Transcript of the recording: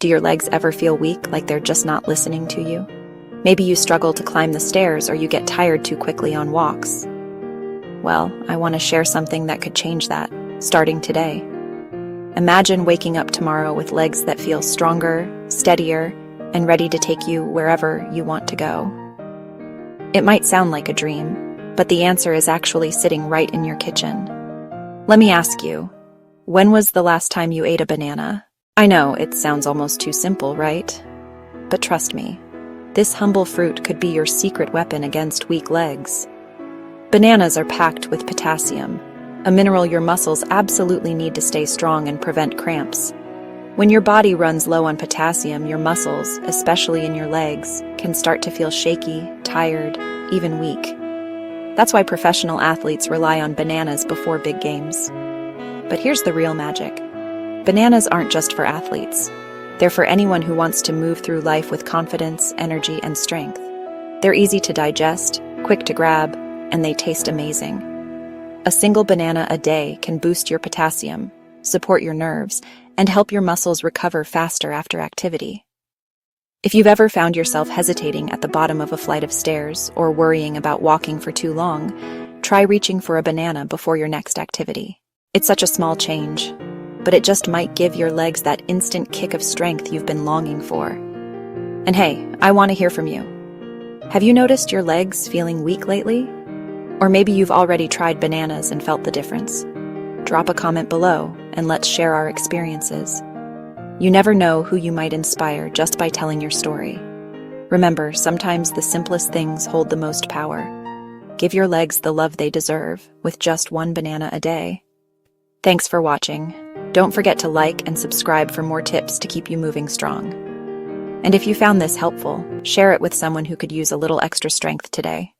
Do your legs ever feel weak, like they're just not listening to you? Maybe you struggle to climb the stairs or you get tired too quickly on walks. Well, I want to share something that could change that, starting today. Imagine waking up tomorrow with legs that feel stronger, steadier, and ready to take you wherever you want to go. It might sound like a dream, but the answer is actually sitting right in your kitchen. Let me ask you, when was the last time you ate a banana? I know it sounds almost too simple, right? But trust me, this humble fruit could be your secret weapon against weak legs. Bananas are packed with potassium, a mineral your muscles absolutely need to stay strong and prevent cramps. When your body runs low on potassium, your muscles, especially in your legs, can start to feel shaky, tired, even weak. That's why professional athletes rely on bananas before big games. But here's the real magic. Bananas aren't just for athletes. They're for anyone who wants to move through life with confidence, energy, and strength. They're easy to digest, quick to grab, and they taste amazing. A single banana a day can boost your potassium, support your nerves, and help your muscles recover faster after activity. If you've ever found yourself hesitating at the bottom of a flight of stairs or worrying about walking for too long, try reaching for a banana before your next activity. It's such a small change, but it just might give your legs that instant kick of strength you've been longing for. And hey, I want to hear from you. Have you noticed your legs feeling weak lately? Or maybe you've already tried bananas and felt the difference. Drop a comment below and let's share our experiences. You never know who you might inspire just by telling your story. Remember, sometimes the simplest things hold the most power. Give your legs the love they deserve with just one banana a day. Thanks for watching. Don't forget to like and subscribe for more tips to keep you moving strong. And if you found this helpful, share it with someone who could use a little extra strength today.